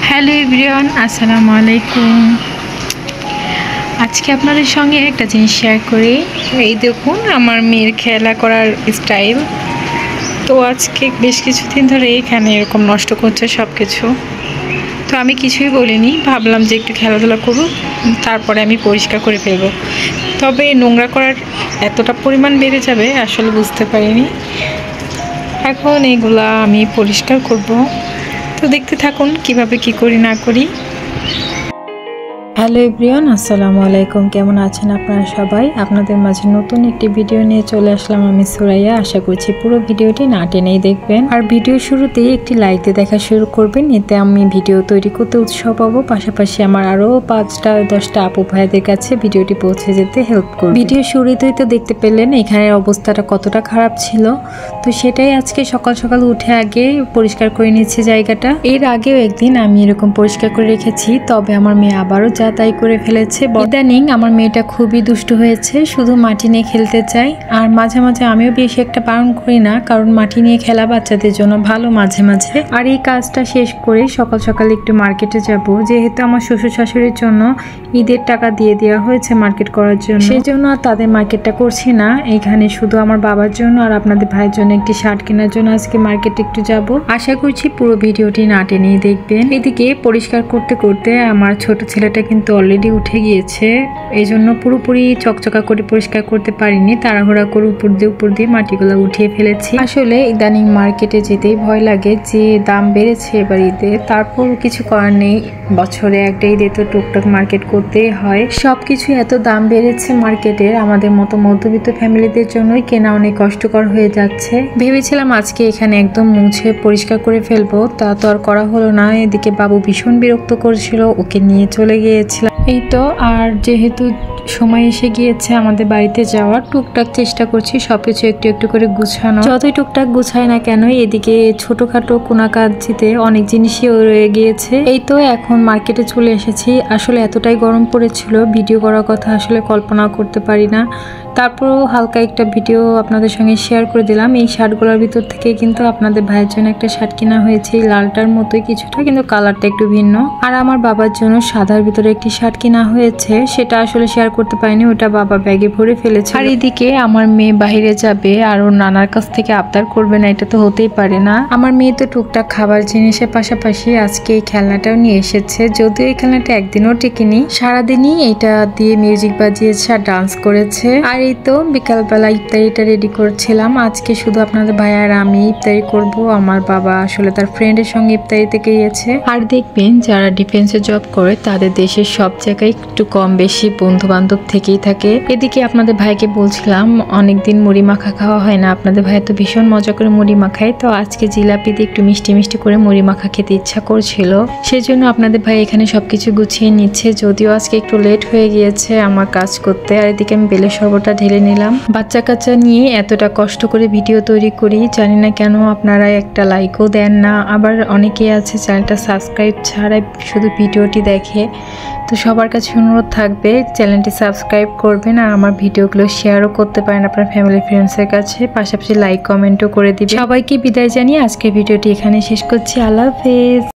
Hello everyone, আসসালামু আলাইকুম। আজকে আপনাদের সঙ্গে একটা জিনিস শেয়ার করি। এই দেখুন আমার মেয়ের খেলা করার স্টাইল। তো আজকে বেশ কিছুদিন ধরে এখানে এরকম নষ্ট করছে সব কিছু। তো আমি কিছুই বলিনি, ভাবলাম যে একটু খেলাধুলা করুক, তারপরে আমি পরিষ্কার করে ফেলবো। তবে নোংরা করার এতটা পরিমাণ বেড়ে যাবে আসলে বুঝতে পারিনি। এখন এগুলা আমি পরিষ্কার করব। তো দেখতে থাকুন কিভাবে কি করি না করি। হ্যালো এভরিওয়ান, আসসালামু আলাইকুম। কেমন আছেন আপনারা সবাই? আপনাদের মাঝে নতুন একটি ভিডিও নিয়ে চলে আসলাম আমি সুরাইয়া। আশা করছি পুরো ভিডিওটি না টেনেই দেখবেন, আর ভিডিও শুরুতেই একটি লাইক দিয়ে দেখা শুরু করবেন। এতে আমি ভিডিও তৈরি করতে উৎসাহ পাবো, পাশাপাশি আমার আরও 5-10টা আপু ভাইদের কাছে ভিডিওটি পৌঁছে যেতে হেল্প করবে। ভিডিও শুরুতেই তো দেখতে পেলেন এখানের অবস্থাটা কতটা খারাপ ছিল। তো সেটাই আজকে সকাল সকাল উঠে আগে পরিষ্কার করে নিচ্ছে জায়গাটা। এর আগেও একদিন আমি এরকম পরিষ্কার করে রেখেছি, তবে আমার মেয়ে আবারও তাই করে ফেলেছে। ইদানিং আমার মেয়েটা খুবই দুষ্ট হয়েছে, শুধু মাটি নিয়ে খেলতে চায়। আর মাঝে মাঝে আমিও বেশি একটা বারণ করি না, কারণ মাটি নিয়ে খেলা বাচ্চাদের জন্য ভালো মাঝে মাঝে। আর এই কাজটা শেষ করে সকাল সকাল একটু মার্কেটে যাব, যেহেতু আমার শ্বশুর শাশুড়ির জন্য ঈদের টাকা দিয়ে দেওয়া হয়েছে মার্কেট করার জন্য, সেই জন্য আর তাদের মার্কেটটা করছি না। এখানে শুধু আমার বাবার জন্য আর আপনাদের ভাইয়ের জন্য একটি শার্ট কেনার জন্য আজকে মার্কেটে একটু যাব। আশা করছি পুরো ভিডিওটি না টেনেই দেখবেন। এদিকে পরিষ্কার করতে করতে আমার ছোট ছেলেটা কিন্তু অলরেডি উঠে গিয়েছে, এই জন্য পুরোপুরি চকচকা করে পরিষ্কার করতে পারিনি। তাড়াহুড়া করে উপর দিয়ে মাটিগুলো উঠিয়ে ফেলেছি। আসলে ইদানিং মার্কেটে যেতেই ভয় লাগে, যে দাম বেড়েছে এবার ঈদে। তারপর কিছু করার নেই, বছরে একটা ঈদে তো টুকটাক মার্কেট করতেই হয়। সবকিছু এত দাম বেড়েছে মার্কেটের, আমাদের মতো মধ্যবিত্ত ফ্যামিলিদের জন্যই কেনা অনেক কষ্টকর হয়ে যাচ্ছে। ভেবেছিলাম আজকে এখানে একদম মুছে পরিষ্কার করে ফেলবো, তা তো আর করা হলো না। এদিকে বাবু ভীষণ বিরক্ত করছিল, ওকে নিয়ে চলে গিয়েছিলাম। এই তো, আর যেহেতু সময় এসে গিয়েছে আমাদের বাড়িতে যাওয়ার, টুকটাক চেষ্টা করছি সবকিছু একটু একটু করে গুছানো। যতই টুকটাক গুছায় না কেন, এদিকে ছোটখাটো কোনা কাজতে অনেক জিনিসই রয়ে গিয়েছে। এই তো এখন মার্কেটে চলে এসেছি। আসলে এতটাই গরম পড়েছিল, ভিডিও করার কথা আসলে কল্পনা করতে পারি না। তারপরও হালকা একটা ভিডিও আপনাদের সঙ্গে শেয়ার করে দিলাম। এই শার্টগুলোর ভিতর থেকে কিন্তু আপনাদের ভাইয়ের জন্য একটা শার্ট কেনা হয়েছে, এই লালটার মতোই কিছুটা, কিন্তু কালারটা একটু ভিন্ন। আর আমার বাবার জন্য সাদার ভিতরে একটি শার্ট কেনা হয়েছে, সেটা আসলে শেয়ার করতে পারিনি, ওটা বাবা ব্যাগে ভরে ফেলেছে। আর এদিকে আমার মেয়ে বাইরে যাবে আর ওর নানার কাছ থেকে আবদার করবে না, এটা তো হতেই পারে না। আমার মেয়ে তো টুকটাক খাবার জিনিসের পাশাপাশি আজকে এই খেলনাটাও নিয়ে এসেছে, যদিও এই খেলনাটা একদিনও টিকেনি, সারাদিনই এটা দিয়ে মিউজিক বাজিয়েছে আর ডান্স করেছে। আর এই তো বিকালবেলা ইফতারিটা রেডি করছিলাম। আজকে শুধু আপনাদের ভাই আর আমি ইফতারি করব। আমার বাবা আসলে তার ফ্রেন্ডের সঙ্গে ইফতারিতে গিয়েছে। আর দেখবেন যারা ডিফেন্সে জব করে তাদের দেশের সব জায়গায় একটু কম বেশি বন্ধু বান্ধব থেকেই থাকে। এদিকে আপনাদের ভাইকে বলছিলাম অনেকদিন মুড়ি মাখা খাওয়া হয় না, আপনাদের ভাই তো ভীষণ মজা করে মুড়ি মাখায়, তো আজকে জিলাপি দিয়ে একটু মিষ্টি মিষ্টি করে মুড়ি মাখা খেতে ইচ্ছা করছিল, সেজন্য আপনাদের ভাই এখানে সবকিছু গুছিয়ে নিচ্ছে। যদিও আজকে একটু লেট হয়ে গিয়েছে আমার কাজ করতে। আর এদিকে আমি বেলের শরবতটা ঢেলে নিলাম। বাচ্চা কাচ্চা নিয়ে এতটা কষ্ট করে ভিডিও তৈরি করি, জানি না কেন আপনারা একটা লাইকও দেন না। আবার অনেকেই আছে চ্যানেলটা সাবস্ক্রাইব ছাড়াই শুধু ভিডিওটি দেখে। তো সবার কাছে অনুরোধ থাকবে চ্যানেলটি সাবস্ক্রাইব করবেন, আর আমার ভিডিওগুলো শেয়ারও করতে পারেন আপনার ফ্যামিলি ফ্রেন্ডসের কাছে, পাশাপাশি লাইক কমেন্টও করে দিবেন। সবাইকে বিদায় জানিয়ে আজকের ভিডিওটি এখানে শেষ করছি। আল্লাহ হাফেজ।